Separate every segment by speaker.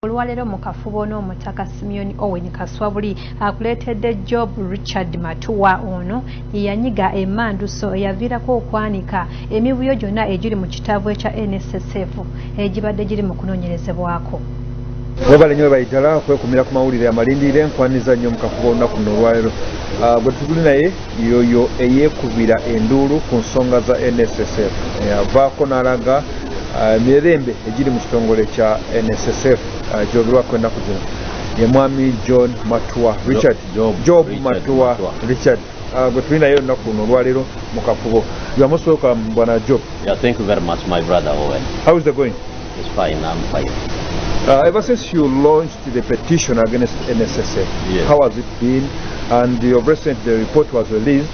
Speaker 1: Olwalero mu kafubo n'omutaka SIMEON OWEN KASWABULI akuleetedde Job Richard Matua ono yanyiga emmanduso eyaviirako okwanika emivuyo gyonna egiri mu kitabo ekya Nssf egibadde giri mu kunoonyerezebwako.
Speaker 2: Webale nnyo bayitala kwekumira ku mawulire amalindire nkwaniza nnyo mu kafubo olunaku luno olwaleero. Gwe tuli naye yoyo eyeekubira enduulu ku nsonga za Nssf avaako n'alaga mirembe egiri mu kitongole kya Nssf gy'ogerwa kwenda kugina ye mwami John Matua Richard Job Matua Richard gwe tuli naye olunaku luno olwaleero mu kafubo. You are most welcome, Bwana Job.
Speaker 3: Yeah, thank you very much, my brother Owen.
Speaker 2: How is it going?
Speaker 3: It's fine, I'm fine.
Speaker 2: Ever since you launched the petition against Nssf,
Speaker 3: yes.
Speaker 2: How has it been? And the report was released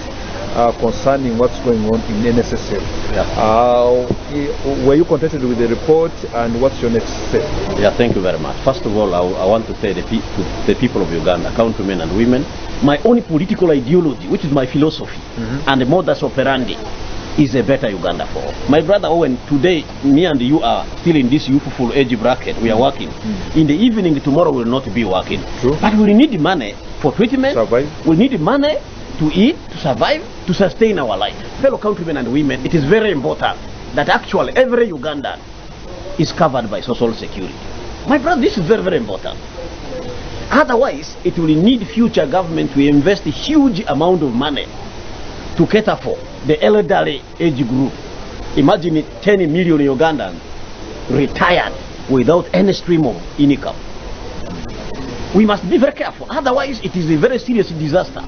Speaker 2: concerning what's going on in Nssf.
Speaker 3: Yeah.
Speaker 2: Were you contented with the report, and what's your next step?
Speaker 3: Yeah, thank you very much. First of all, I want to say to the people of Uganda, countrymen and women, my only political ideology, which is my philosophy, and the modus operandi, is a better Uganda for all. My brother Owen, today, me and you are still in this youthful age bracket. We are working. In the evening, tomorrow we will not be working.
Speaker 2: True.
Speaker 3: But we need money for treatment.
Speaker 2: Survive.
Speaker 3: We need money to eat, to survive, to sustain our life. Fellow countrymen and women, it is very important that actually every Ugandan is covered by social security. My brother, this is very, very important. Otherwise, it will need future government to invest a huge amount of money to cater for the elderly age group. Imagine 10 million Ugandans retired without any stream of income. We must be very careful, otherwise it is a very serious disaster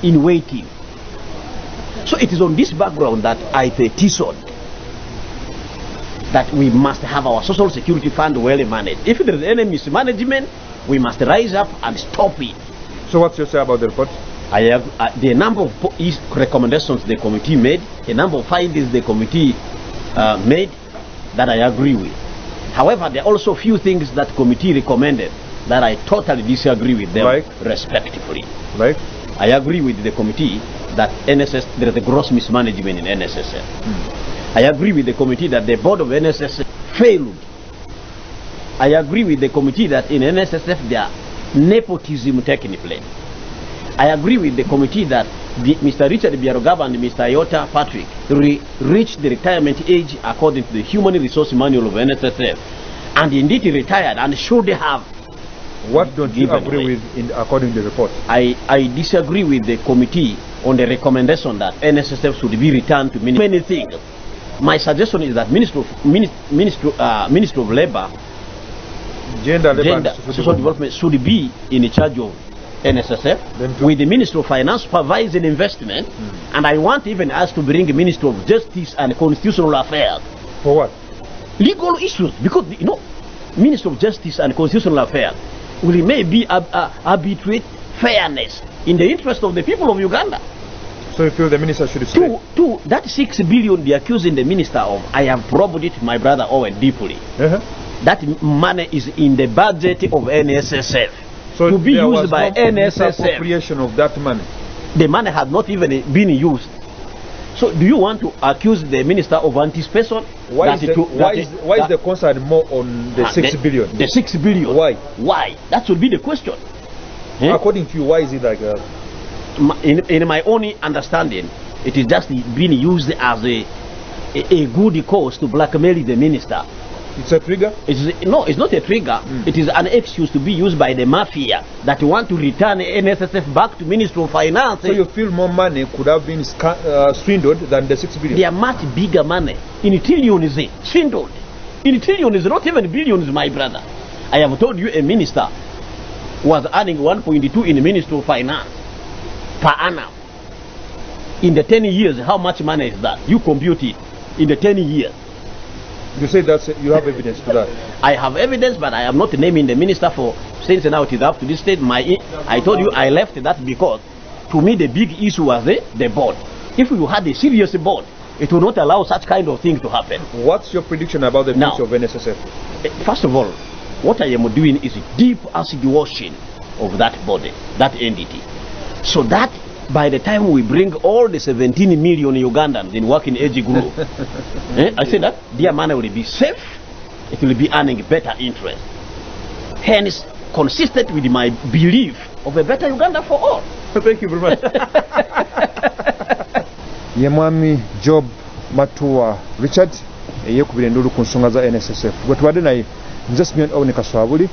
Speaker 3: in waiting. So it is on this background that I petitioned that we must have our social security fund well managed. If there is any mismanagement, we must rise up and stop it.
Speaker 2: So what's your say about the report?
Speaker 3: I have the number of recommendations the committee made, a number of findings the committee made that I agree with. However, there are also a few things that committee recommended that I totally disagree with them,
Speaker 2: like?
Speaker 3: Respectively.
Speaker 2: Like?
Speaker 3: I agree with the committee that there is a gross mismanagement in Nssf. I agree with the committee that the board of Nssf failed. I agree with the committee that in Nssf there are nepotism taking place. I agree with the committee that Mr. Richard Biarogaba and Mr. Iota Patrick reached the retirement age according to the Human Resource Manual of Nssf, and indeed retired and should have.
Speaker 2: What don't you agree with according to the report?
Speaker 3: I disagree with the committee on the recommendation that Nssf should be returned to many things. My suggestion is that Minister of Labour,
Speaker 2: Gender
Speaker 3: and Social Development should be in charge of Nssf, with the Minister of Finance supervising investment, and I want even us to bring the Minister of Justice and Constitutional Affairs.
Speaker 2: For what?
Speaker 3: Legal issues, because Minister of Justice and Constitutional Affairs will maybe arbitrate fairness in the interest of the people of Uganda.
Speaker 2: So you feel the minister should stay?
Speaker 3: That 6 billion they are accusing the minister of, I have probed it, my brother Owen, deeply. That money is in the budget of Nssf.
Speaker 2: So
Speaker 3: to be used by Nssf.
Speaker 2: Appropriation of that money.
Speaker 3: The money has not even been used. So do you want to accuse the minister of anticipation?
Speaker 2: Why is the concern more on the 6 billion?
Speaker 3: The 6 billion.
Speaker 2: Why?
Speaker 3: Why? That should be the question.
Speaker 2: According to you, why is it like that?
Speaker 3: In my own understanding, it is just being used as a good cause to blackmail the minister.
Speaker 2: It's a trigger?
Speaker 3: No, it's not a trigger. It is an excuse to be used by the mafia that want to return Nssf back to Ministry of Finance.
Speaker 2: So you feel more money could have been swindled than the 6 billion?
Speaker 3: They are much bigger money. In trillions, swindled. In trillions, not even billions, my brother. I have told you a minister was earning 1.2 in the Ministry of Finance per annum. In the 10 years, how much money is that? You compute it. In the 10 years.
Speaker 2: You say that you have evidence to that?
Speaker 3: I have evidence, but I am not naming the minister for since now it is up to this state. I told you I left that because to me the big issue was the board. If you had a serious board, it will not allow such kind of thing to happen. What's
Speaker 2: your prediction about the future of Nssf?
Speaker 3: First of all, what I am doing is deep acid washing of that body, that entity, so that by the time we bring all the 17 million Ugandans in working age group, I say that their money will be safe, it will be earning better interest. hence consistent with my belief of a better Uganda for all.
Speaker 2: Thank you very much. Ye mwami Job Matua Richard eyekubira endulu ku nsonga za NSSF gwe tubadde naye nze SIMEON OWEN KASWABULI